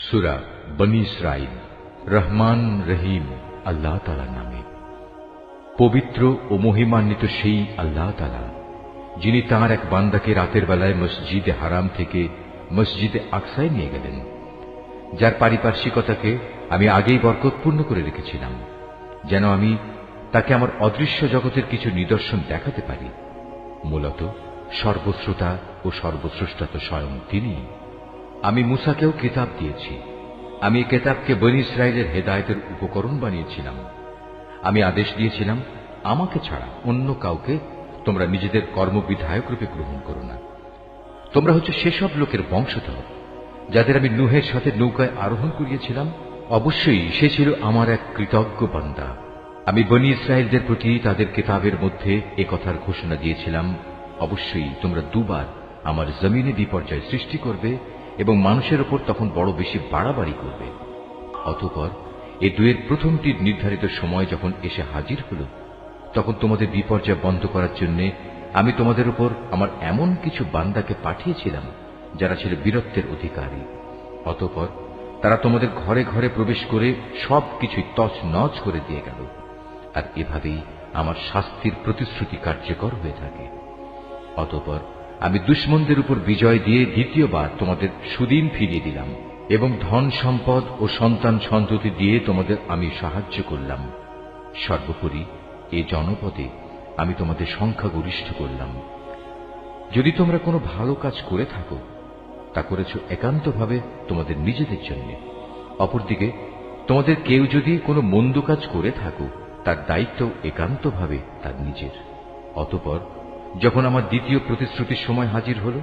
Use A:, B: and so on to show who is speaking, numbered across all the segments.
A: সূরা বনী ইসরাঈল। রহমান রহিম আল্লাহ তাআলার নামে। পবিত্র ও মহিমান্বিত সেই আল্লাহ তাআলা, যিনি তাঁর এক বান্দাকে রাতের বেলায় মসজিদে হারাম থেকে মসজিদে আকসায় নিয়ে গেলেন, যার পারিপার্শ্বিকতাকে আমি আগেই বরকতপূর্ণ করে রেখেছিলাম, যেন আমি তাকে আমার অদৃশ্য জগতের কিছু নিদর্শন দেখাতে পারি। মূলত সর্বশ্রোতা ও সর্বস্রষ্টা তো স্বয়ং তিনি। আমি মূসাকেও কিতাব দিয়েছি। আমি এই কিতাবকে বনী ইসরাঈলের হেদায়েতের উপকরণ বানিয়েছিলাম। আমি আদেশ দিয়েছিলাম, আমাকে ছাড়া অন্য কাউকে তোমরা নিজেদের কর্মবিধায়ক রূপে গ্রহণ করো না। তোমরা হচ্ছে সেসব লোকের বংশধর যাদের আমি নূহের সাথে নৌকায় আরোহণ করিয়েছিলাম। অবশ্যই সে ছিল আমার এক কৃতজ্ঞ বান্দা। আমি বনী ইসরাঈলদের প্রতি তাদের কিতাবের মধ্যে এ কথার ঘোষণা দিয়েছিলাম, অবশ্যই তোমরা দুবার আমার জমিনে বিপর্যয় সৃষ্টি করবে এবং মানুষের উপর তখন বড় বেশি বাড়াবাড়ি করবে। অতঃপর এই দুয়ের প্রথমটির নির্ধারিত সময় যখন এসে হাজির হল, তখন তোমাদের বিপর্যয় বন্ধ করার জন্য আমি তোমাদের উপর আমার এমন কিছু বান্দাকে পাঠিয়েছিলাম যারা ছিল বীরত্বের অধিকারী। অতঃপর তারা তোমাদের ঘরে ঘরে প্রবেশ করে সবকিছুই তছনছ করে দিয়ে গেল। আর এভাবেই আমার শাস্তির প্রতিশ্রুতি কার্যকর হয়ে থাকে। অতঃপর আমি দুশমনদের উপর বিজয় দিয়ে দ্বিতীয়বার তোমাদের সুদিন ফিরিয়ে দিলাম এবং ধন সম্পদ ও সন্তান সন্ততি দিয়ে তোমাদের আমি সাহায্য করলাম। সর্বোপরি এ জনপদে আমি তোমাদের সংখ্যাগরিষ্ঠ করলাম। যদি তোমরা কোনো ভালো কাজ করে থাকো, তা করেছ একান্তভাবে তোমাদের নিজেদের জন্য। অপরদিকে তোমাদের কেউ যদি কোনো মন্দ কাজ করে থাকো, তার দায়িত্ব একান্তভাবে তার নিজের। অতঃপর যখন আমার দ্বিতীয় প্রতিশ্রুতির সময় হাজির হল,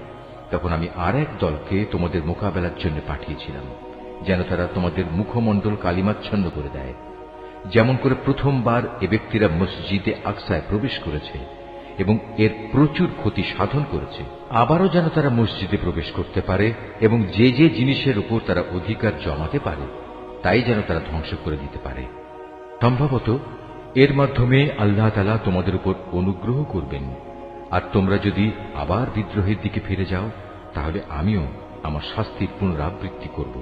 A: তখন আমি আর এক দলকে তোমাদের মোকাবেলার জন্য পাঠিয়েছিলাম, যেন তারা তোমাদের মুখমণ্ডল কালিমাচ্ছন্ন করে দেয়। যেমন করে প্রথমবার এ ব্যক্তিরা মসজিদে আকসায় প্রবেশ করেছে এবং এর প্রচুর ক্ষতি সাধন করেছে, আবারও যেন তারা মসজিদে প্রবেশ করতে পারে এবং যে যে জিনিসের উপর তারা অধিকার জমাতে পারে তাই যেন তারা ধ্বংস করে দিতে পারে। সম্ভবত এর মাধ্যমে আল্লাহ তাআলা তোমাদের উপর অনুগ্রহ করবেন। আর তোমরা যদি আবার বিদ্রোহের দিকে ফিরে যাও, তাহলে আমিও আমার শাস্তির পুনরাবৃত্তি করব।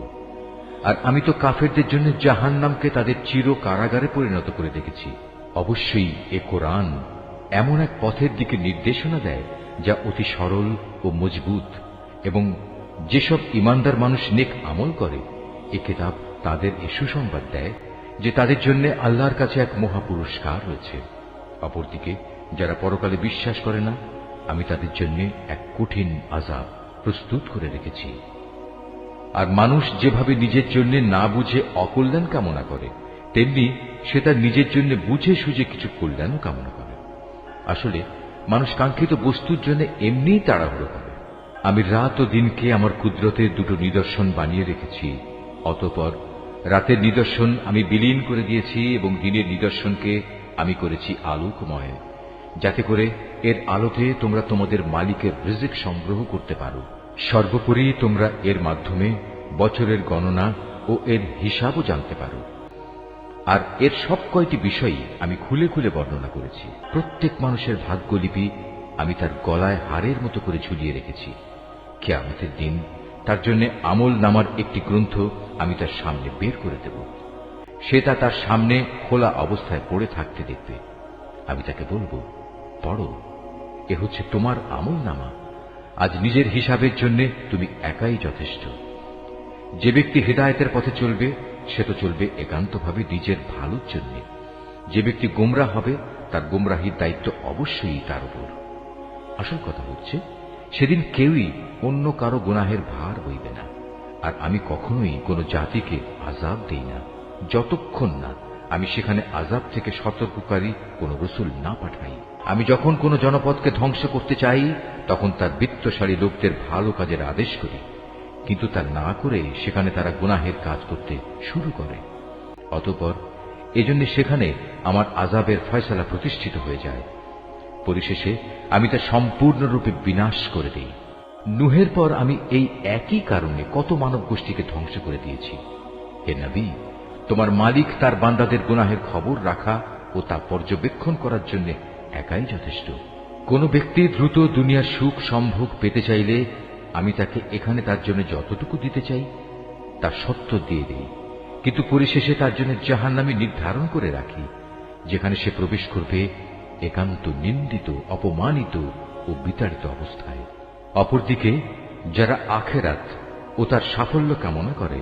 A: আর আমি তো কাফেরদের জন্য জাহান্নামকে তাদের চির কারাগারে পরিণত করে দেখেছি। অবশ্যই এ কোরআন এমন এক পথের দিকে নির্দেশনা দেয় যা অতি সরল ও মজবুত, এবং যেসব ইমানদার মানুষ নেক আমল করে, এ কিতাব তাদের এ সুসংবাদ দেয় যে তাদের জন্য আল্লাহর কাছে এক মহাপুরস্কার রয়েছে। অপরদিকে যারা পরকালে বিশ্বাস করে না, আমি তাদের জন্য এক কঠিন আযাব প্রস্তুত করে রেখেছি। আর মানুষ যেভাবে নিজের জন্য না বুঝে অকল্যাণ কামনা করে, তেমনি সে তার নিজের জন্য বুঝে সুঝে কিছু কল্যাণও কামনা করে। আসলে মানুষ কাঙ্ক্ষিত বস্তুর জন্য এমনিই তাড়াহুড়ো করে। আমি রাত ও দিনকে আমার কুদরতের দুটো নিদর্শন বানিয়ে রেখেছি। অতঃপর রাতের নিদর্শন আমি বিলীন করে দিয়েছি এবং দিনের নিদর্শনকে আমি করেছি আলোকময়, যাতে করে এর আলোতে তোমরা তোমাদের মালিকের রিজিক সংগ্রহ করতে পারো। সর্বোপরি তোমরা এর মাধ্যমে বছরের গণনা ও এর হিসাবও জানতে পারো। আর এর সব কয়টি বিষয়ই আমি খুলে খুলে বর্ণনা করেছি। প্রত্যেক মানুষের ভাগ্যলিপি আমি তার গলায় হারের মতো করে ঝুলিয়ে রেখেছি। কিয়ামতের দিন তার জন্য আমল নামার একটি গ্রন্থ আমি তার সামনে বের করে দেব। সে তা তার সামনে খোলা অবস্থায় পড়ে থাকতে দেখবে। আমি তাকে বলবো, পড়ো, এ হচ্ছে তোমার আমল নামা। আজ নিজের হিসাবের জন্য তুমি একাই যথেষ্ট। যে ব্যক্তি হিদায়াতের পথে চলবে, সে তো চলবে একান্তভাবে নিজের ভালোর জন্য। যে ব্যক্তি গোমরাহ হবে, তার গোমরাহির দায়িত্ব অবশ্যই তার উপর। আসল কথা হচ্ছে, সেদিন কেউই অন্য কারো গুনাহের ভার বইবে না। আর আমি কখনোই কোনো জাতিকে আযাব দেই না, যতক্ষণ না আমি সেখানে আযাব থেকে সতর্ককারী কোনো রাসূল না পাঠাই। আমি যখন কোনো জনপদকে ধ্বংস করতে চাই, তখন তার বিত্তশালী লোকদের ভালো কাজের আদেশ করি, কিন্তু তা না করে সেখানে তারা গুনাহের কাজ করতে শুরু করে। অতঃপর এজন্য সেখানে আমার আযাবের ফয়সালা প্রতিষ্ঠিত হয়ে যায়। পরিশেষে আমি তা সম্পূর্ণরূপে বিনাশ করে দেই। নূহের পর আমি এই একই কারণে কত মানব গোষ্ঠীকে ধ্বংস করে দিয়েছি। হে নবী, তোমার মালিক তার বান্দাদের গুনাহের খবর রাখা ও তা পর্যবেক্ষণ করার জন্য একাই যথেষ্ট। কোন ব্যক্তি দ্রুত দুনিয়ার সুখ সম্ভোগ পেতে চাইলে আমি তাকে এখানে তার জন্য যতটুকু দিতে চাই, তা সত্য দিয়ে দেই, কিন্তু পরিশেষে তার জন্য জাহান্নামী নির্ধারণ করে রাখি, যেখানে সে প্রবেশ করবে একান্ত নিন্দিত, অপমানিত ও বিতাড়িত অবস্থায়। অপরদিকে যারা আখিরাত ও তার সাফল্য কামনা করে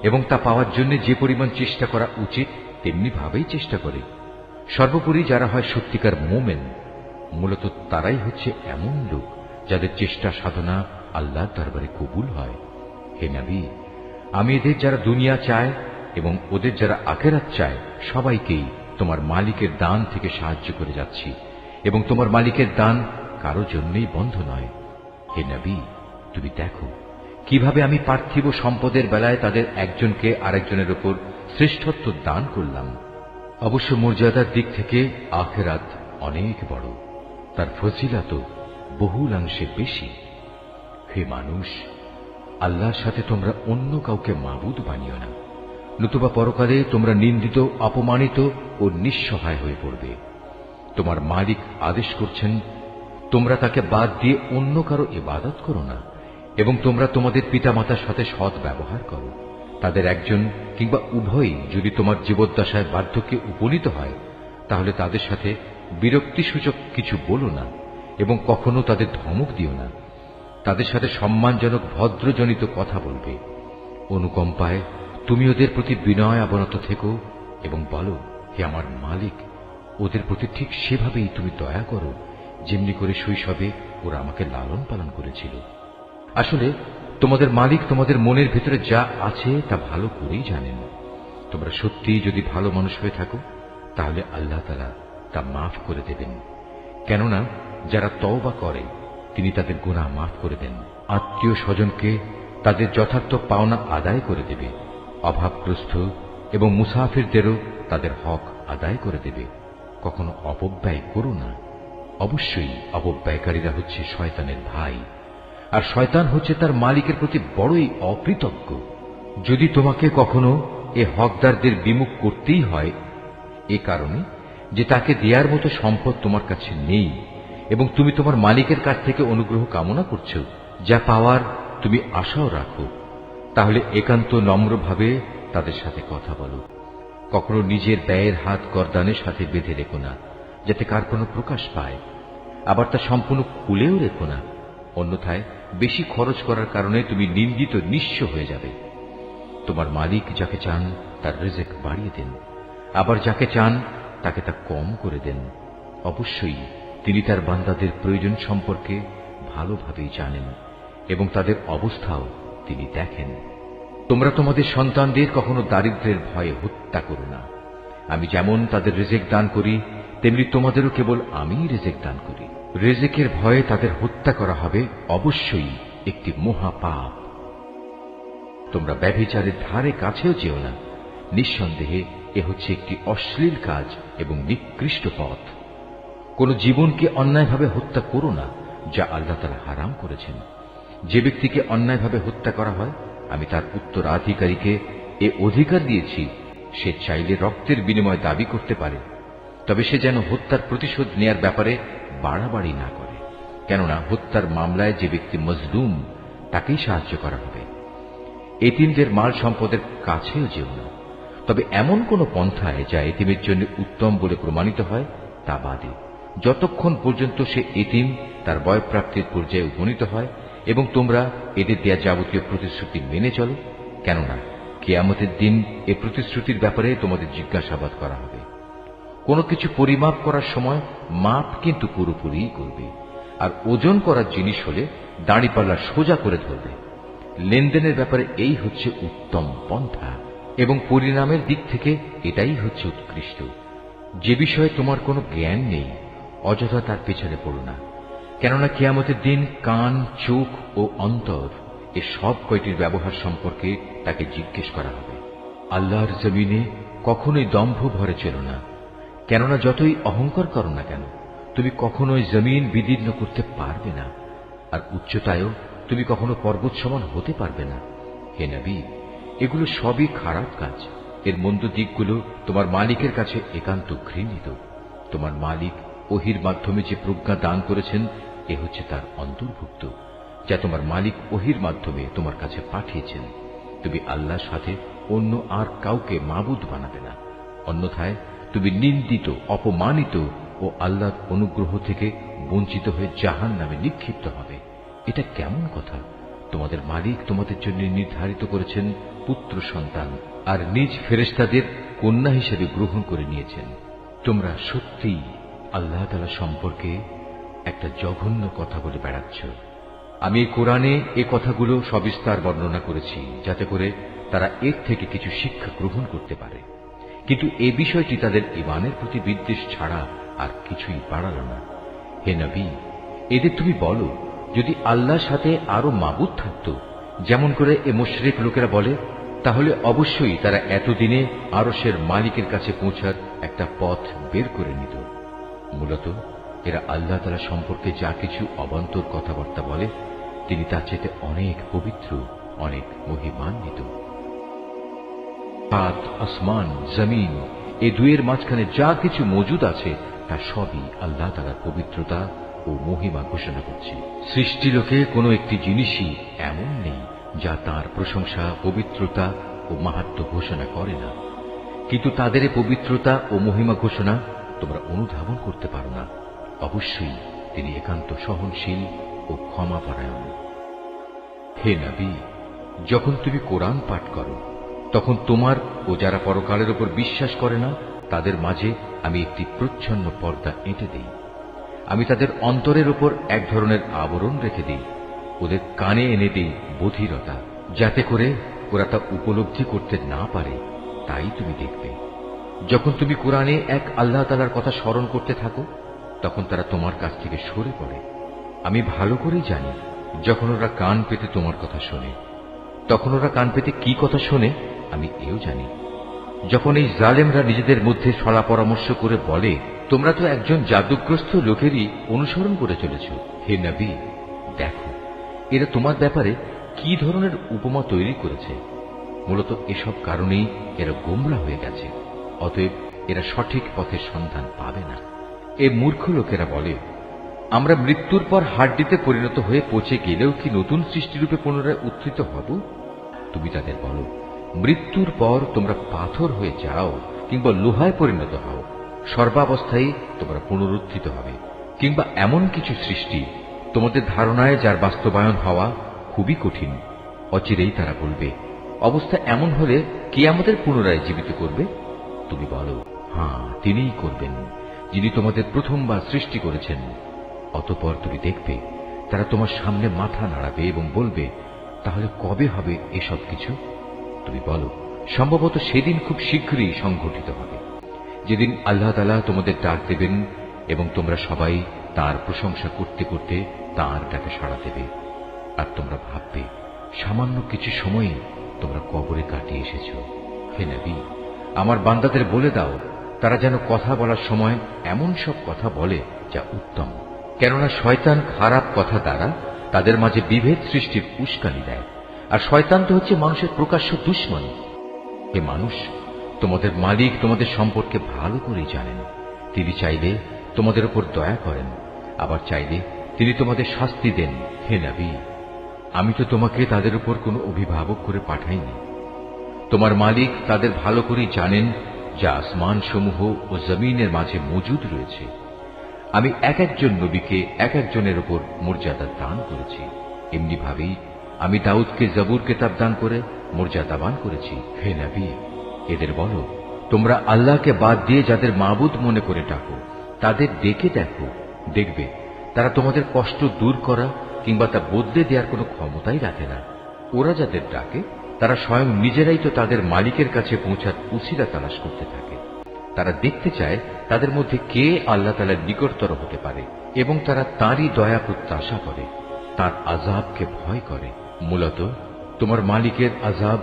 A: এবং তা পাওয়ার জন্য যে পরিমাণ চেষ্টা করা উচিত তেমনি ভাবেই চেষ্টা করে, সর্বোপরি যারা হয় সত্যিকার মোমেন, মূলত তারাই হচ্ছে এমন লোক যাদের চেষ্টা সাধনা আল্লাহর দরবারে কবুল হয়। হে নবী, আমি এদের যারা দুনিয়া চায় এবং ওদের যারা আখিরাত চায় সবাইকেই তোমার মালিকের দান থেকে সাহায্য করে যাচ্ছি, এবং তোমার মালিকের দান কারো জন্যই বন্ধ নয়। হে নবী, তুমি দেখো কিভাবে আমি পার্থিব সম্পদের বেলায় তাদের একজনকে আরেকজনের উপর শ্রেষ্ঠত্ব দান করলাম। অবশ্য মর্যাদার দিক থেকে আখিরাত অনেক বড়, তার ফজিলত বহুলাংশে বেশি। হে মানুষ, আল্লাহর সাথে তোমরা অন্য কাউকে মাবুদ বানিও না, নতুবা পরকালে তোমরা নিন্দিত, অপমানিত ও নিঃসহায় হয়ে পড়বে। তোমার মালিক আদেশ করছেন, তোমরা তাকে বাদ দিয়ে অন্য কারো ইবাদত করো না, এবং তোমরা তোমাদের পিতামাতার সাথে সৎ ব্যবহার করো। তাদের একজন কিংবা উভয়ই যদি তোমার জীবদ্দশায় বার্ধক্যে উপনীত হয়, তাহলে তাদের সাথে বিরক্তিসূচক কিছু বলো না এবং কখনো তাদের ধমক দিও না। তাদের সাথে সম্মানজনক ভদ্রজনিত কথা বলবে। অনুকম্পায় তুমি ওদের প্রতি বিনয় অবনত থেকো এবং বলো, হে আমার মালিক, ওদের প্রতি ঠিক সেভাবেই তুমি দয়া করো যেমনি করে শৈশবে ওরা আমাকে লালন পালন করেছিল। আসলে তোমাদের মালিক তোমাদের মনের ভিতরে যা আছে তা ভালো করেই জানেন। তোমরা সত্যিই যদি ভালো মানুষ হয়ে থাকো, তাহলে আল্লাহ তাআলা তা মাফ করে দেবেন। কেননা যারা তওবা করে তিনি তাদের গুনাহ মাফ করে দেন, আত্মীয় স্বজনকে তাদের যথার্থ পাওনা আদায় করে দেবে, অভাবগ্রস্ত এবং মুসাফিরদেরও তাদের হক আদায় করে দেবে। কখনো অপব্যয় করো না। অবশ্যই অপব্যয়কারীরা হচ্ছে শয়তানের ভাই, আর শয়তান হচ্ছে তার মালিকের প্রতি বড়ই অকৃতজ্ঞ। যদি তোমাকে কখনো এ হকদারদের বিমুখ করতেই হয়, এ কারণে যে তাকে দেওয়ার মতো সম্পদ তোমার কাছে নেই এবং তুমি তোমার মালিকের কাছ থেকে অনুগ্রহ কামনা করছো, যা পাওয়ার তুমি আশাও রাখো, তাহলে একান্ত নম্রভাবে তাদের সাথে কথা বলো। কখনো নিজের ব্যয়ের হাত গর্দানের সাথে বেঁধে রেখো না, যাতে কার কোনো প্রকাশ পায়, আবার তা সম্পূর্ণ খুলেও রেখো না, অন্যথায় বেশি খরচ করার কারণে তুমি নিন্দিত, নিঃস্ব হয়ে যাবে। তোমার মালিক যাকে চান তার রিজিক বাড়িয়ে দেন, আবার যাকে চান তাকে তা কম করে দেন। অবশ্যই তিনি তার বান্দাদের প্রয়োজন সম্পর্কে ভালোভাবেই জানেন এবং তাদের অবস্থাও তিনি দেখেন। তোমরা তোমাদের সন্তানদের কখনো দারিদ্র্যের ভয়ে হত্যা করো না। আমি যেমন তাদের রিজিক দান করি, তেমনি তোমাদেরও কেবল আমিই রিজিক দান করি। রিজিকের ভয়ে তাদের হত্যা করা হবে অবশ্যই একটি মহাপাপ। তোমরা ব্যভিচারের ধারে কাছেও যেও না। নিঃসন্দেহে এ হচ্ছে একটি অশ্লীল কাজ এবং নিকৃষ্ট পথ। কোন জীবনকে অন্যায়ভাবে হত্যা করো না, যা আল্লাহ তাআলা হারাম করেছেন। যে ব্যক্তিকে অন্যায়ভাবে হত্যা করা হয়, আমি তার উত্তরাধিকারীকে এ অধিকার দিয়েছি, সে চাইলে রক্তের বিনিময় দাবি করতে পারে, তবে সে যেন হত্যার প্রতিশোধ নেয়ার ব্যাপারে বাড়াবাড়ি না করে, কেননা হত্যার মামলায় যে ব্যক্তি মজলুম তাকেই সাহায্য করা হবে। এতিমদের মাল সম্পদের কাছেও যেও না, তবে এমন কোন পন্থায় যা এতিমের জন্য উত্তম বলে প্রমাণিত হয় তা বাদে, যতক্ষণ পর্যন্ত সে এতিম তার বয়প্রাপ্তির পর্যায়ে উপনীত হয় এবং তোমরা এদের দেয়া যাবতীয় প্রতিশ্রুতি মেনে চলো, কেননা কিয়ামতের দিন এ প্রতিশ্রুতির ব্যাপারে তোমাদের জিজ্ঞাসাবাদ করা হবে। কোনো কিছু পরিমাপ করার সময় মাপ কিন্তু পুরোপুরিই করবে, আর ওজন করার জিনিস হলে দাঁড়িপাল্লা সোজা করে ধরবে। লেনদেনের ব্যাপারে এই হচ্ছে উত্তম পন্থা এবং পরিণামের দিক থেকে এটাই হচ্ছে উৎকৃষ্ট। যে বিষয়ে তোমার কোনো জ্ঞান নেই, অযথা তার পেছনে পড়ো না, কেননা কিয়ামতের দিন কান, চোখ ও অন্তর এ সব কয়টির ব্যবহার সম্পর্কে তাকে জিজ্ঞেস করা হবে। আল্লাহর জমিনে কখনোই দম্ভ ভরে চলো না, কেননা যতই অহংকার করো না কেন, তুমি কখনোই জমিন বিদীর্ণ করতে পারবে না, আর উচ্চতায়ও তুমি কখনো পর্বত সমান হতে পারবে না। হে নবী, এগুলো সবই খারাপ কাজ। এর মন্দ দিকগুলো তোমার মালিকের কাছে একান্ত ঘৃণিত। তোমার মালিক ওহির মাধ্যমে যে প্রজ্ঞা দান করেছেন, এ হচ্ছে তার অন্তর্ভুক্ত, যা তোমার মালিক ওহির মাধ্যমে তোমার কাছে পাঠিয়েছেন। তুমি আল্লাহর সাথে অন্য আর কাউকে মাবুদ বানাবে না, অন্যথায় তুমি নিন্দিত, অপমানিত ও আল্লাহর অনুগ্রহ থেকে বঞ্চিত হয়ে জাহান্নামে নিক্ষিপ্ত হবে। এটা কেমন কথা? তোমাদের মালিক তোমাদের জন্য নির্ধারিত করেছেন পুত্র সন্তান আর নিজ ফেরেশতাদের কন্যা হিসেবে গ্রহণ করে নিয়েছেন। তোমরা সত্যিই আল্লাহ তাআলা সম্পর্কে একটা জঘন্য কথা বলে বেড়াচ্ছ। আমি কোরআনে এ কথাগুলো সবিস্তার বর্ণনা করেছি যাতে করে তারা এর থেকে কিছু শিক্ষা গ্রহণ করতে পারে, কিন্তু এ বিষয়টি তাদের ঈমানের প্রতি বিদ্বেষ ছাড়া আর কিছুই বাড়াল না। হে নবী, এদের তুমি বলো, যদি আল্লাহর সাথে আরো মাবুদ থাকত যেমন করে এ মুশরিক লোকেরা বলে, তাহলে অবশ্যই তারা এতদিনে আরশের মালিকের কাছে পৌঁছার একটা পথ বের করে নিত। মূলত এরা আল্লাহ তাআলা সম্পর্কে যা কিছু অবান্তর কথাবার্তা বলে, তিনি তার চেয়ে অনেক পবিত্র, অনেক মহিমান্বিত। সাত আসমান, জমিন, এই দুয়ের মাঝখানে যা কিছু মজুদ আছে তা সবই আল্লাহ তাআলার পবিত্রতা ও মহিমা ঘোষণা করছে। সৃষ্টিলোকে কোনো একটি জিনিসই এমন নেই যা তার প্রশংসা, পবিত্রতা ও মাহাত্ম্য ঘোষণা করে না, কিন্তু তাদের পবিত্রতা ও মহিমা ঘোষণা তোমরা অনুধাবন করতে পারো না। অবশ্যই তিনি একান্ত সহনশীল ও ক্ষমাপরায়ণ। হে নবী, যখন তুমি কোরআন পাঠ করো তখন তোমার ও যারা পরকালের উপর বিশ্বাস করে না তাদের মাঝে আমি একটি প্রচ্ছন্ন পর্দা এঁটে দিই। আমি তাদের অন্তরের উপর এক ধরনের আবরণ রেখে দিই, ওদের কানে এনে দিই বধিরতা, যাতে করে ওরা তা উপলব্ধি করতে না পারে। তাই তুমি দেখবে যখন তুমি কোরআনে এক আল্লাহ তাআলার কথা স্মরণ করতে থাকো তখন তারা তোমার কাছ থেকে সরে পড়ে। আমি ভালো করেই জানি যখন ওরা কান পেতে তোমার কথা শোনে, তখন ওরা কান পেতে কি কথা শোনে আমি এও জানি। যখন এই জালেমরা নিজেদের মধ্যে সলা পরামর্শ করে বলে, তোমরা তো একজন জাদুগ্রস্ত লোকেরই অনুসরণ করে চলেছ, হে নবী দেখো এরা তোমার ব্যাপারে কি ধরনের উপমা তৈরি করেছে। মূলত এসব কারণেই এরা গোমরা হয়ে গেছে, অতএব এরা সঠিক পথের সন্ধান পাবে না। এ মূর্খ লোকেরা বলে, আমরা মৃত্যুর পর হাড্ডিতে পরিণত হয়ে পচে গেলেও কি নতুন সৃষ্টিরূপে পুনরায় উত্থিত হব? তুমি তাদের বলো, মৃত্যুর পর তোমরা পাথর হয়ে যাও কিংবা লোহায় পরিণত হও, সর্বাবস্থায় তোমরা পুনরুত্থিত হবে। কিংবা এমন কিছু সৃষ্টি তোমাদের ধারণায় যার বাস্তবায়ন হওয়া খুবই কঠিন। অচিরেই তারা বলবে, অবস্থা এমন হলে কে আমাদের পুনরায় জীবিত করবে? তুমি বলো, হ্যাঁ তিনিই করবেন, যিনি তোমাদের প্রথমবার সৃষ্টি করেছেন। অতঃপর তুমি দেখবে তারা তোমার সামনে মাথা নাড়াবে এবং বলবে, তাহলে কবে হবে এসব কিছু? তুমি বলো, সম্ভবত সেদিন খুব শীঘ্রই সংঘটিত হবে, যেদিন আল্লাহ তাআলা তোমাদের ডাক দেবেন এবং তোমরা সবাই তার প্রশংসা করতে করতে তার ডাকে সাড়া দেবে। আর তোমরা ভাববে সামান্য কিছু সময়ই তোমরা কবরে কাটিয়ে এসেছ। হে নবী, আমার বান্দাদের বলে দাও তারা যেন কথা বলার সময় এমন সব কথা বলে যা উত্তম, কেননা শয়তান খারাপ কথা দ্বারা তাদের মাঝে বিভেদ সৃষ্টির উস্কানি দেয়, আর শয়তান তো হচ্ছে মানুষের প্রকাশ্য দুশমন। হে মানুষ, তোমাদের মালিক তোমাদের সম্পর্কে ভালো করেই জানেন। তিনি চাইলে তোমাদের উপর দয়া করেন, আবার চাইলে তিনি তোমাদের শাস্তি দেন। হে নবী, আমি তো তোমাকে তাদের উপর কোনো অভিভাবক করে পাঠাইনি। তোমার মালিক তাদের ভালো করেই জানেন যা আসমান সমূহ ও জমিনের মাঝে মজুদ রয়েছে। আমি এক একজন নবীকে এক একজনের উপর মর্যাদা দান করেছি। এমনি ভাবেই আমি দাউদকে জবুর কিতাব দান করে মর্যাদাবান করেছি। হে নবী, এদের বলো, তোমরা আল্লাহকে বাদ দিয়ে যাদের মাবুদ মনে করে ডাকো তাদের ডেকে দেখো, দেখবে তারা তোমাদের কষ্ট দূর করা কিংবা তা বদলে দেওয়ার কোনো ক্ষমতাই রাখে না। ওরা যাদের ডাকে তারা স্বয়ং নিজেরাই তো তাদের মালিকের কাছে পৌঁছার উসিলা তালাশ করতে থাকে। তারা দেখতে চায় তাদের মধ্যে কে আল্লাহ তাআলার নিকটতর হতে পারে এবং তারা তাঁরই দয়া প্রত্যাশা করে, তার আযাবকে ভয় করে। মূলত তোমার মালিকের আযাব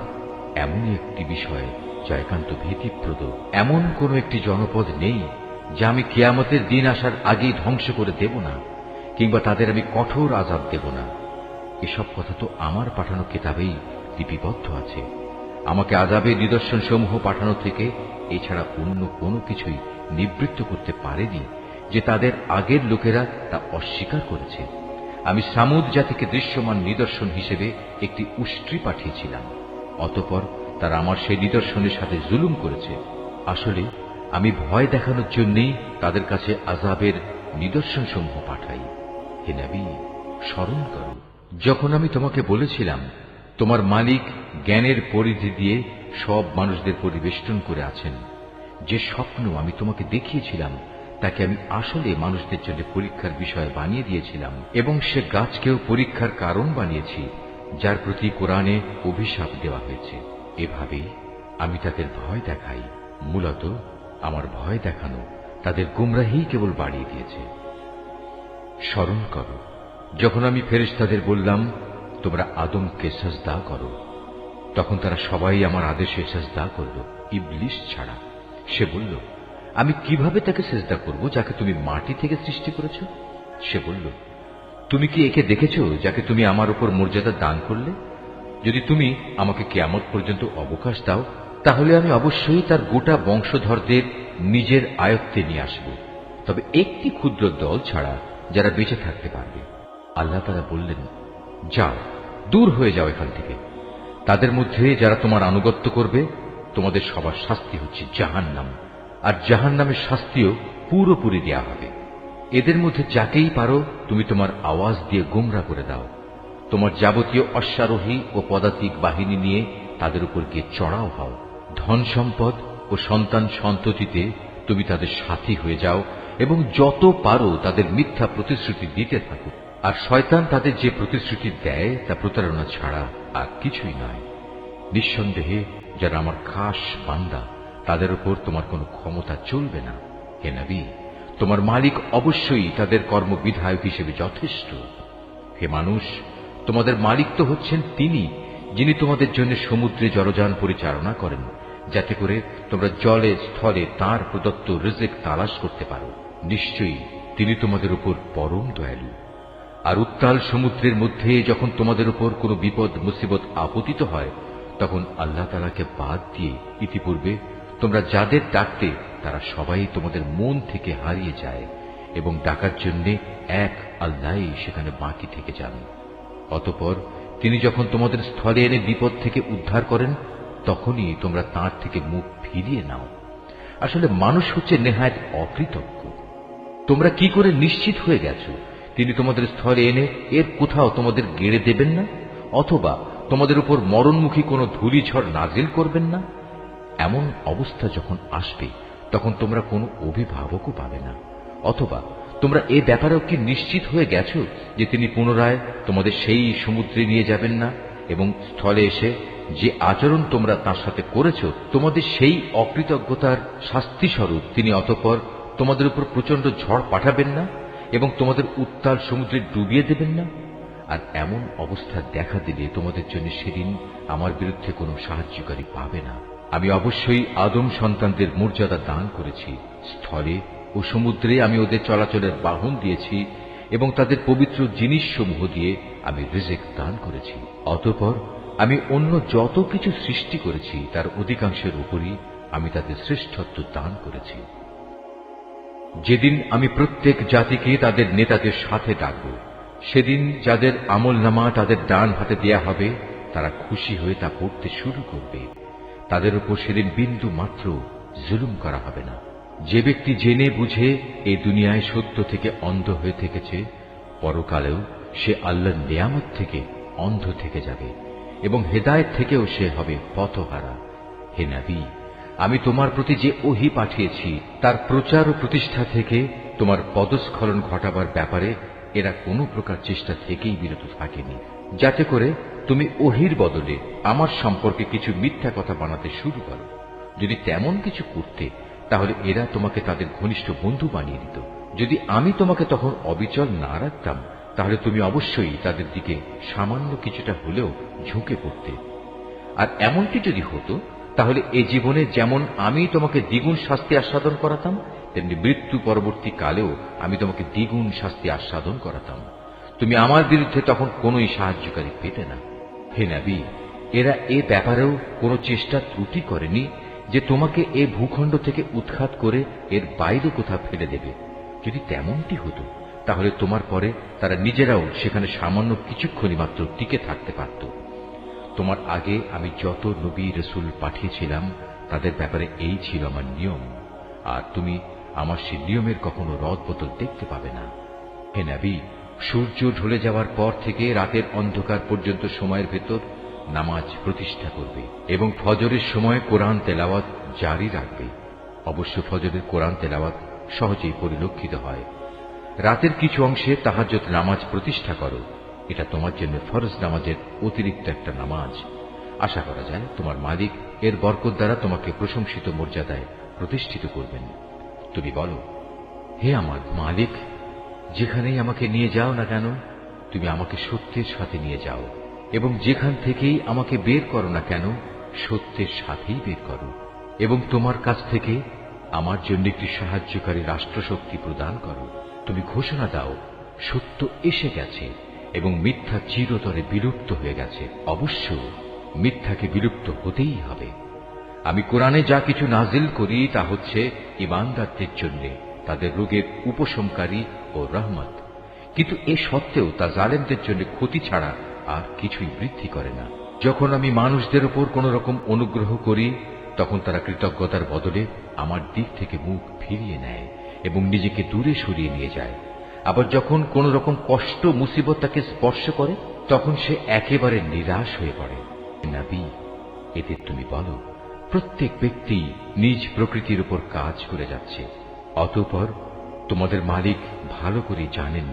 A: এমনই একটি বিষয় যা একান্ত ভীতিপ্রদ। এমন কোন একটি জনপদ নেই যা আমি কিয়ামতের দিন আসার আগেই ধ্বংস করে দেব না, কিংবা তাদের আমি কঠোর আযাব দেব না। এসব কথা তো আমার পাঠানো কিতাবেই লিপিবদ্ধ আছে। আমাকে আযাবের নিদর্শন সমূহ পাঠানো থেকে এছাড়া অন্য কোনো কিছুই নিবৃত্ত করতে পারেনি যে তাদের আগের লোকেরা তা অস্বীকার করেছে। আমি সামুদ জাতিকে দৃশ্যমান নিদর্শন হিসেবে একটি উষ্ট্রি পাঠিয়েছিলাম, অতঃপর তারা আমার সেই নিদর্শনের সাথে জুলুম করেছে। আসলে আমি ভয় দেখানোর জন্যই তাদের কাছে আযাবের নিদর্শন সমূহ পাঠাই। হে নবী, স্মরণ করো যখন আমি তোমাকে বলেছিলাম তোমার মালিক জ্ঞানের পরিধি দিয়ে সব মানুষদের পরিবেষ্টন করে আছেন। যে স্বপ্ন আমি তোমাকে দেখিয়েছিলাম তাকে আমি আসলে মানুষদের জন্য পরীক্ষার বিষয় বানিয়ে দিয়েছিলাম, এবং সে গাছকেও পরীক্ষার কারণ বানিয়েছি, যার প্রতি কোরআনে অভিশাপ দেওয়া হয়েছে। এভাবেই আমি তাদের ভয় দেখাই। মূলত আমার ভয় দেখানো তাদের গুমরাহি কেবল বাড়িয়ে দিয়েছে। স্মরণ করো যখন আমি ফেরেশতাদের বললাম তোমরা আদমকে সাজদা করো, তখন তারা সবাই আমার আদেশে সাজদা করল, ইবলিস ছাড়া। সে বলল, আমি কিভাবে তাকে সিজদা করব যাকে তুমি মাটি থেকে সৃষ্টি করেছ? সে বলল, তুমি কি একে দেখেছ যাকে তুমি আমার উপর মর্যাদা দান করলে? যদি তুমি আমাকে কিয়ামত পর্যন্ত অবকাশ দাও, তাহলে আমি অবশ্যই তার গোটা বংশধরদের নিজের আয়ত্তে নিয়ে আসব, তবে একটি ক্ষুদ্র দল ছাড়া যারা বেঁচে থাকতে পারবে। আল্লাহ তাআলা বললেন, যাও, দূর হয়ে যাও এখান থেকে। তাদের মধ্যে যারা তোমার আনুগত্য করবে তোমাদের সবার শাস্তি হচ্ছে জাহান্নাম, আর জাহান্নামের শাস্তিও পুরোপুরি দেয়া হবে। এদের মধ্যে যাকেই পারো তুমি তোমার আওয়াজ দিয়ে গোমরা করে দাও। তোমার যাবতীয় অশ্বারোহী ও পদাতিক বাহিনী নিয়ে তাদের উপর গিয়ে চড়াও হও। ধন সম্পদ ও সন্তান সন্ততিতে তুমি তাদের সাথী হয়ে যাও এবং যত পারো তাদের মিথ্যা প্রতিশ্রুতি দিতে থাকো। আর শয়তান তাদের যে প্রতিশ্রুতি দেয় তা প্রতারণা ছাড়া আর কিছুই নয়। নিঃসন্দেহে যারা আমার খাস বান্দা তাদের উপর তোমার কোনো ক্ষমতা চলবে না। হে নবী, তোমার মালিক অবশ্যই তাদের কর্মবিধায়ক হিসেবে যথেষ্ট। হে মানুষ, তোমাদের মালিক তো হচ্ছেন তিনি, যিনি তোমাদের জন্য সমুদ্রে জলযান পরিচালনা করেন, যাতে করে তোমরা জলে স্থলে তাঁর প্রদত্ত রিজিক তালাশ করতে পারো। নিশ্চয়ই তিনি তোমাদের উপর পরম দয়ালু। আর উত্তাল সমুদ্রের মধ্যে যখন তোমাদের উপর কোনো বিপদ মুসিবত আপতিত হয়, তখন আল্লাহ তাআলাকে বাদ দিয়ে ইতিপূর্বে তোমরা যাদের ডাকতে তারা সবাই তোমাদের মন থেকে হারিয়ে যায়, এবং ডাকার জন্য এক আল্লাহই সেখানে বাকি থেকে যান। অতঃপর তিনি যখন তোমাদের স্থলে এনে বিপদ থেকে উদ্ধার করেন, তখনই তোমরা তাঁর থেকে মুখ ফিরিয়ে নাও। আসলে মানুষ হচ্ছে নেহায়েত অকৃতজ্ঞ। তোমরা কি করে নিশ্চিত হয়ে গেছো তিনি তোমাদের স্থলে এনে এর কোথাও তোমাদের গেড়ে দেবেন না, অথবা তোমাদের উপর মরণমুখী কোনো ধূলিঝড় নাজিল করবেন না? এমন অবস্থা যখন আসবে তখন তোমরা কোনো অভিভাবকও পাবে না। অথবা তোমরা এ ব্যাপারেও কি নিশ্চিত হয়ে গেছো যে তিনি পুনরায় তোমাদের সেই সমুদ্রে নিয়ে যাবেন না, এবং স্থলে এসে যে আচরণ তোমরা তার সাথে করেছ তোমাদের সেই অকৃতজ্ঞতার শাস্তি স্বরূপ তিনি অতঃপর তোমাদের উপর প্রচন্ড ঝড় পাঠাবেন না এবং তোমাদের উত্তাল সমুদ্রে ডুবিয়ে দেবেন না? আর এমন অবস্থা দেখা দিলে তোমাদের জন্য সেদিন আমার বিরুদ্ধে কোনো সাহায্যকারী পাবে না। আমি অবশ্যই আদম সন্তানদের মর্যাদা দান করেছি। স্থলে ও সমুদ্রে আমি ওদের চলাচলের বাহন দিয়েছি এবং তাদের পবিত্র জিনিসসমূহ দিয়ে আমি রিজিক দান করেছি। অতঃপর আমি অন্য যত কিছু সৃষ্টি করেছি তার অধিকাংশের উপরই আমি তাদের শ্রেষ্ঠত্ব দান করেছি। যেদিন আমি প্রত্যেক জাতিকে তাদের নেতাদের সাথে ডাকব, সেদিন যাদের আমলনামা তাদের ডান হাতে দেয়া হবে তারা খুশি হয়ে তা পড়তে শুরু করবে। তাদের উপর সেদিন বিন্দু মাত্র জুলুম করা হবে না। যে ব্যক্তি জেনে বুঝে এই দুনিয়ায় সত্য থেকে অন্ধ হয়ে থেকেছে, পরকালেও সে আল্লাহর নিয়ামত থেকে অন্ধ থেকে যাবে এবং হেদায়েত থেকেও সে হবে পথহারা। হে নবী, আমি তোমার প্রতি যে ওহী পাঠিয়েছি তার প্রচার ও প্রতিষ্ঠা থেকে তোমার পদস্খলন ঘটাবার ব্যাপারে এরা কোনো প্রকার চেষ্টা থেকেই বিরত থাকেনি, যাতে করে তুমি ওহীর বদলে আমার সম্পর্কে কিছু মিথ্যা কথা বানাতে শুরু করো। যদি তেমন কিছু করতে তাহলে এরা তোমাকে তাদের ঘনিষ্ঠ বন্ধু বানিয়ে দিত। যদি আমি তোমাকে তখন অবিচল না রাখতাম তাহলে তুমি অবশ্যই তাদের দিকে সামান্য কিছুটা হলেও ঝুঁকে পড়তে। আর এমনটি যদি হতো তাহলে এ জীবনে যেমন আমি তোমাকে দ্বিগুণ শাস্তি আস্বাদন করাতাম, তেমনি মৃত্যু পরবর্তী কালেও আমি তোমাকে দ্বিগুণ শাস্তি আস্বাদন করাতাম। তুমি আমার বিরুদ্ধে তখন কোনোই সাহায্যকারী পেতে না। হে নবী, এরা এ ব্যাপারেও কোনো চেষ্টা ত্রুটি করেনি যে তোমাকে এ ভূখণ্ড থেকে উৎখাত করে এর বাইরে কোথাও ফেলে দেবে। যদি তেমনটি হতো তাহলে তোমার পরে তারা নিজেরাও সেখানে সামান্য কিছুক্ষণই মাত্র টিকে থাকতে পারত। তোমার আগে আমি যত নবী রসুল পাঠিয়েছিলাম তাদের ব্যাপারে এই ছিল আমার নিয়ম, আর তুমি আমার সে নিয়মের কখনো রদবদল দেখতে পাবে না। হে নবী, সূর্য ঢলে যাওয়ার পর থেকে রাতের অন্ধকার পর্যন্ত সময়ের ভেতর নামাজ প্রতিষ্ঠা করবে এবং ফজরের সময় কোরআন তেলাওয়াত জারি রাখবে। অবশ্য ফজরের কোরআন তেলাওয়াত সহজেই পরিলক্ষিত হয়। রাতের কিছু অংশে তাহাজ্জুদ নামাজ প্রতিষ্ঠা করো, এটা তোমার জন্য ফরজ নামাজের অতিরিক্ত একটা নামাজ। আশা করা যায় তোমার মালিক এর বরকত দ্বারা তোমাকে প্রশংসিত মর্যাদায় প্রতিষ্ঠিত করবেন। তুমি বলো, হে আমার মালিক, যেখানেই আমাকে নিয়ে যাও না কেন তুমি আমাকে সত্যের সাথে নিয়ে যাও, এবং যেখান থেকেই আমাকে বের করো না কেন সত্যের সাথেই বের করো, এবং তোমার কাছ থেকে আমার জন্য একটি সাহায্যকারী রাষ্ট্রশক্তি প্রদান করো। তুমি ঘোষণা দাও, সত্য এসে গেছে এবং মিথ্যা চিরতরে বিলুপ্ত হয়ে গেছে। অবশ্য মিথ্যাকে বিলুপ্ত হতেই হবে। আমি কোরআনে যা কিছু নাজিল করি তা হচ্ছে ঈমানদারদের জন্য তাদের রোগের উপশমকারী ও রহমত, কিন্তু এ সত্ত্বেও তা জালেমদের জন্য ক্ষতি ছাড়া আর কিছুই বৃদ্ধি করে না। যখন আমি মানুষদের উপর কোন রকম অনুগ্রহ করি তখন তারা কৃতজ্ঞতার বদলে আমার দিক থেকে মুখ ফিরিয়ে নেয় এবং নিজেকে দূরে সরিয়ে নিয়ে যায়। আবার যখন কোন রকম কষ্ট মুসিবত তাকে স্পর্শ করে তখন সে একেবারে নিরাশ হয়ে পড়ে। নবী, এতে তুমি বলো, প্রত্যেক ব্যক্তি নিজ প্রকৃতির উপর কাজ করে যাচ্ছে, অতঃপর তোমাদের মালিক ভালো করে জানেন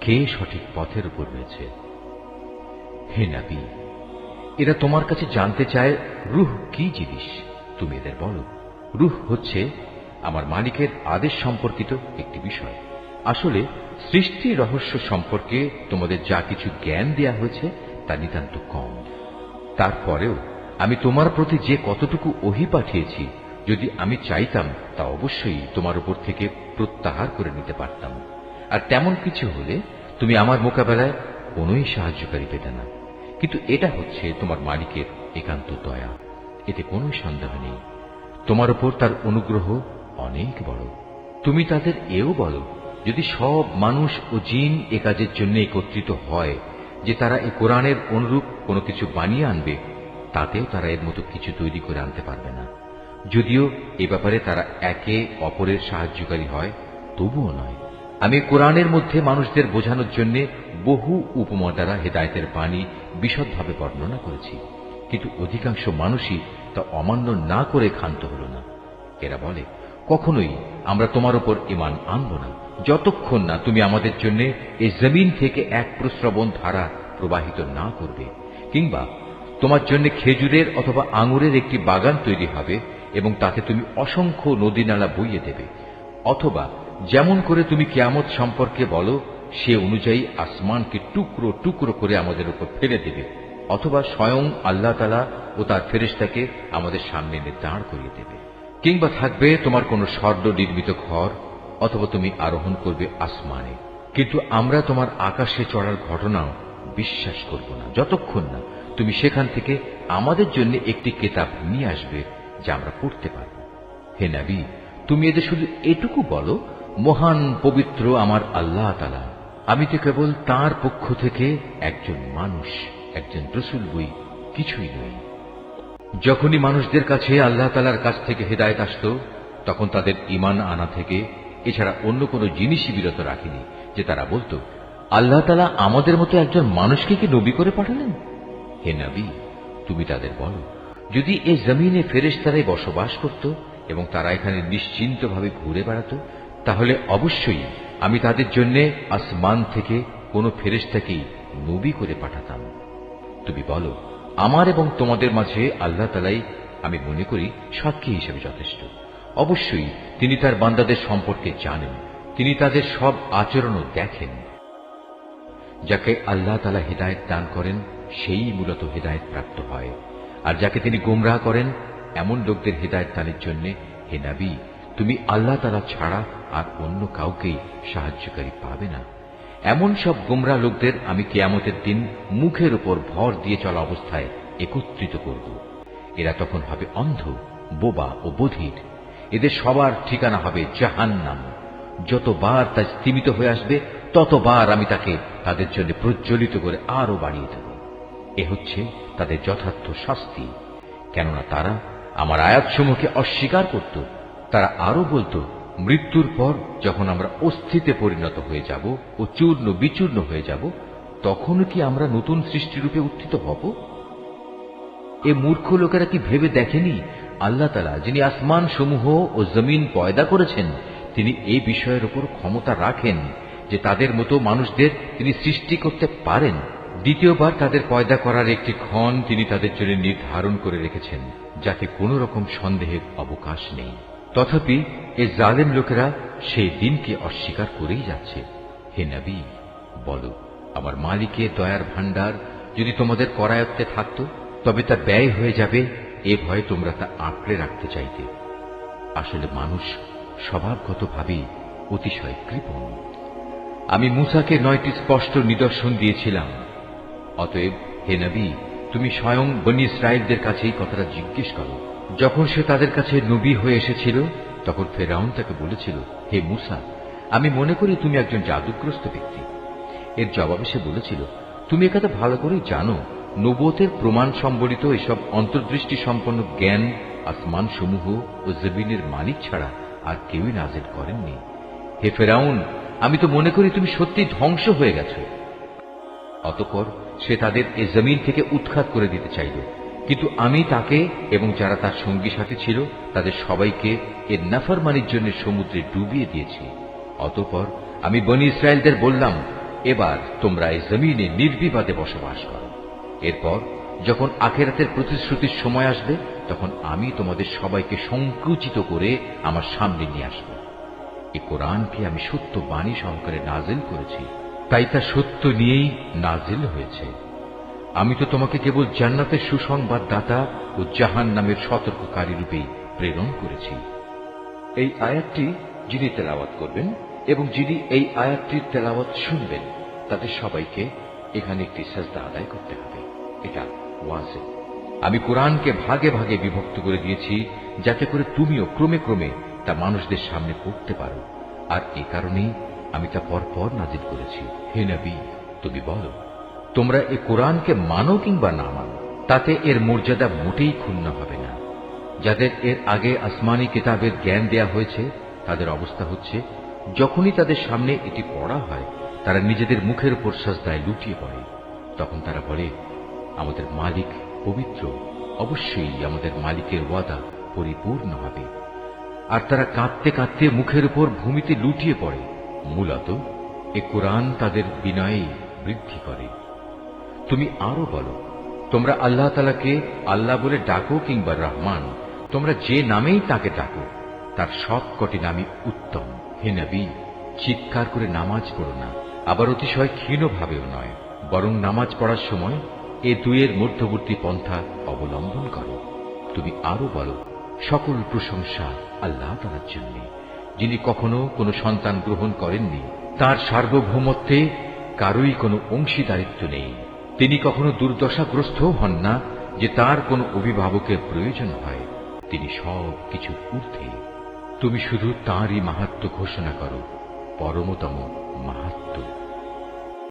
A: কে সঠিক পথের উপর রয়েছে। হে নবী, এরা তোমার কাছে জানতে চায় রূহ কি জিনিস। তুমি এদের বলো, রূহ হচ্ছে আমার মালিকের আদেশ সম্পর্কিত একটি বিষয়। আসলে সৃষ্টি রহস্য সম্পর্কে তোমাদের যা কিছু জ্ঞান দেয়া হয়েছে তা নিতান্ত কম। তারপরেও আমি তোমার প্রতি যে কতটুকু ওহী পাঠিয়েছি, যদি আমি চাইতাম তা অবশ্যই তোমার উপর থেকে প্রত্যাহার করে নিতে পারতাম, আর তেমন কিছু হলে তুমি আমার মোকাবেলায় কোনোই সাহায্যকারী পেতে না। কিন্তু এটা হচ্ছে তোমার মালিকের একান্ত দয়া, এতে কোনো সন্দেহ নেই। তোমার উপর তার অনুগ্রহ অনেক বড়। তুমি তাদের এও বলো, যদি সব মানুষ ও জিন এ কাজের জন্য একত্রিত হয় যে তারা এই কোরআনের অনুরূপ কোনো কিছু বানিয়ে আনবে, তাতেও তারা এর মতো কিছু তৈরি করে আনতে পারবে না। যদিও এ ব্যাপারে তারা একে অপরের সাহায্যকারী হয়, তবুও নয়। আমি কোরআনের মধ্যে মানুষদের বোঝানোর জন্য বহু উপমা দ্বারা হেদায়েতের বাণী বিশদভাবে বর্ণনা করেছি, কিন্তু অধিকাংশ মানুষই তা অমান্য না করে ক্ষান্ত হল না। এরা বলে, কখনোই আমরা তোমার উপর ঈমান আনব না যতক্ষণ না তুমি আমাদের জন্য এই জমিন থেকে এক প্রস্রবণ ধারা প্রবাহিত না করবে, কিংবা তোমার জন্য খেজুরের অথবা আঙুরের একটি বাগান তৈরি হবে এবং তাতে তুমি অসংখ্য নদী নালা বইয়ে দেবে, অথবা যেমন করে তুমি কিয়ামত সম্পর্কে বলো সে অনুযায়ী আসমানকে টুকরো টুকরো করে আমাদের উপর ফেলে দেবে, অথবা স্বয়ং আল্লাহ তাআলা ও তার ফেরেশতাকে আমাদের সামনে এনে দাঁড় করিয়ে দেবে, কিংবা থাকবে তোমার কোনো স্বর্ণ নির্মিত ঘর, অথবা তুমি আরোহণ করবে আসমানে। কিন্তু আমরা তোমার আকাশে চড়ার ঘটনাও বিশ্বাস করব না যতক্ষণ না তুমি সেখান থেকে আমাদের জন্য একটি কিতাব নিয়ে আসবে যা আমরা পড়তে পারব। হে নবী, তুমি এদের শুধু এটুকু বলো, মহান পবিত্র আমার আল্লাহ তাআলা, আমি তো কেবল তাঁর পক্ষ থেকে একজন মানুষ, একজন রাসূল বই, কিছুই নই। যখনই মানুষদের কাছে আল্লাহ তাআলার কাছ থেকে হেদায়েত আসত তখন তাদের ঈমান আনা থেকে এছাড়া অন্য কোনো জিনিসই বিরত রাখেনি যে তারা বলতো, আল্লাহ তাআলা আমাদের মতো একজন মানুষকে কি নবী করে পাঠালেন? হে নবী, তুমি তাদের বলো, যদি এই জমিনে ফেরেশতারাই বসবাস করত এবং তারা এখানে নিশ্চিন্তভাবে ঘুরে বেড়াত, তাহলে অবশ্যই আমি তাদের জন্য আসমান থেকে কোনো ফেরেশতাকেই নবী করে পাঠাতাম। তুমি বলো, আমার এবং তোমাদের মাঝে আল্লাহ তাআলাই আমি মনে করি সাক্ষী হিসেবে যথেষ্ট। অবশ্যই তিনি তার বান্দাদের সম্পর্কে জানেন, তিনি তাদের সব আচরণও দেখেন। যাকে আল্লাহ তাআলা হিদায়াত দান করেন সেই মূলত হিদায়াত প্রাপ্ত হয়, আর যাকে তিনি গোমরাহ করেন এমন লোকদের হিদায়াত দানের জন্য হে নবী, তুমি আল্লাহ তাআলা ছাড়া আর অন্য কাউকেই সাহায্যকারী পাবে না। এমন সব গোমরাহ লোকদের আমি কিয়ামতের দিন মুখের উপর ভর দিয়ে চলা অবস্থায় একত্রিত করব। এরা তখন হবে অন্ধ, বোবা ও বধির। এদের সবার ঠিকানা হবে জাহান্নাম। যতবার তা স্তিমিত হয়ে আসবে ততবার আমি তাকে তাদের জন্য প্রজ্বলিত করে আরো বাড়িয়ে দেব। এ হচ্ছে তাদের যথার্থ শাস্তি, কেননা তারা আমার আয়াতসমূহকে অস্বীকার করত। তারা আরো বলতো, মৃত্যুর পর যখন আমরা অস্থিতে পরিণত হয়ে যাব ও চূর্ণ বিচূর্ণ হয়ে যাব, তখনও কি আমরা নতুন সৃষ্টিরূপে উত্থিত হব? এ মূর্খ লোকেরা কি ভেবে দেখেনি আল্লাহ তাআলা, যিনি আসমান সমূহ ও জমিন পয়দা করেছেন, তিনি এই বিষয়ের উপর ক্ষমতা রাখেন যে তাদের মতো মানুষদের তিনি সৃষ্টি করতে পারেন। দ্বিতীয়বার তাদের পয়দা করার একটি ক্ষণ তিনি তাদের জন্য নির্ধারণ করে রেখেছেন, যাতে কোনো রকম সন্দেহের অবকাশ নেই। তথাপি এই জালেম লোকেরা সেই দিনকে অস্বীকার করেই যাচ্ছে। হে নবী, বলো, আমার মালিকের দয়ার ভাণ্ডার যদি তোমাদের করায়ত্তে থাকত, তবে তা ব্যয় হয়ে যাবে, এ ভয়ে তোমরা তা আঁকড়ে রাখতে চাইতে। আসলে মানুষ স্বভাবগতভাবেই অতিশয় কৃপণ। আমি মূসাকে 9টি স্পষ্ট নিদর্শন দিয়েছিলাম। অতএব হে নবী, তুমি স্বয়ং বনী ইসরায়েলদের কাছে এই কথাটা জিজ্ঞেস করো। যখন সে তাদের কাছে নবী হয়ে এসেছিল, তখন ফেরাউন তাকে বলেছিল, হে মূসা, আমি মনে করি তুমি একজন জাদুগ্রস্ত ব্যক্তি। এর জবাবে সে বলেছিল, তুমি একথা ভালো করেই জানো, নবুয়তের প্রমাণ সম্বলিত এসব অন্তর্দৃষ্টি সম্পন্ন জ্ঞান আসমান সমূহ ও জমিনের মালিক ছাড়া আর কেউই নাযিল করেননি। হে ফেরাউন, আমি তো মনে করি তুমি সত্যি ধ্বংস হয়ে গেছ। অতঃপর সে তাদের এ জমিন থেকে উৎখাত করে দিতে চাইল, কিন্তু আমি তাকে এবং যারা তার সঙ্গী সাথী ছিল তাদের সবাইকে এর নাফরমানির জন্য সমুদ্রে ডুবিয়ে দিয়েছি। অতঃপর আমি বনী ইসরায়েলদের বললাম, এবার তোমরা এই জমিনে নির্বিবাদে বসবাস করো। এরপর যখন আখিরাতের প্রতিশ্রুতির সময় আসবে, তখন আমি তোমাদের সবাইকে সংকুচিত করে আমার সামনে নিয়ে আসব। এই কোরআনকে আমি সত্য বাণী সহকারে নাজিল করেছি, তাই তা সত্য নিয়েই নাজিল হয়েছে। আমি তো তোমাকে কেবল জান্নাতের সুসংবাদ দাতা ও জাহান্নামের সতর্ককারী রূপেই প্রেরণ করেছি। এই আয়াতটি যিনি তেলাওয়াত করবেন এবং যিনি এই আয়াতটির তেলাওয়াত শুনবেন, তাদের সবাইকে এখানে একটি সাজদা আদায় করতে হবে। এটা ওয়াজিব। আমি কোরআনকে ভাগে ভাগে বিভক্ত করে দিয়েছি, যাতে করে তুমিও ক্রমে ক্রমে তা মানুষদের সামনে পড়তে পারো, আর এ কারণেই আমি তা পরপর নাজিল করেছি। হে নবী, তুমি বলো, তোমরা এ কোরআনকে মানো কিংবা না মানো, তাতে এর মর্যাদা মোটেই ক্ষুণ্ণ হবে না। যাদের এর আগে আসমানি কিতাবের জ্ঞান দেয়া হয়েছে, তাদের অবস্থা হচ্ছে, যখনই তাদের সামনে এটি পড়া হয়, তারা নিজেদের মুখের উপর সাজদায় লুটিয়ে পড়ে। তখন তারা বলে, আমাদের মালিক পবিত্র, অবশ্যই আমাদের মালিকের ওয়াদা পরিপূর্ণ হবে। আর তারা কাঁদতে কাঁদতে মুখের উপর ভূমিতে লুটিয়ে পড়ে। মূলত এ কোরআন তাদের বিনয়ে বৃদ্ধি করে। তুমি আরো বলো, তোমরা আল্লাহ তাআলাকে আল্লাহ বলে ডাকো কিংবা রহমান, তোমরা যে নামেই তাকে ডাকো, তার সব কটি নামই উত্তম। হে নবী, চিৎকার করে নামাজ পড়ো না, আবার অতিশয় ক্ষীণভাবেও নয়, বরং নামাজ পড়ার সময় এ দুইয়ের মধ্যবর্তী পন্থা অবলম্বন করো। তুমি আরো বলো, সকল প্রশংসা আল্লাহ তাআলার জন্য, যিনি কখনো কোনো সন্তান গ্রহণ করেননি, তার সার্বভৌমত্বে কারোই কোনো অংশীদারিত্ব নেই। তিনি কখনো দুর্দশাগ্রস্তও হন না যে তার কোনো অভিভাবকের প্রয়োজন হয়। তিনি সব কিছুর ঊর্ধ্বে। তুমি শুধু তাঁরই মাহাত্ম্য ঘোষণা করো, পরমতম মাহাত্ম্য।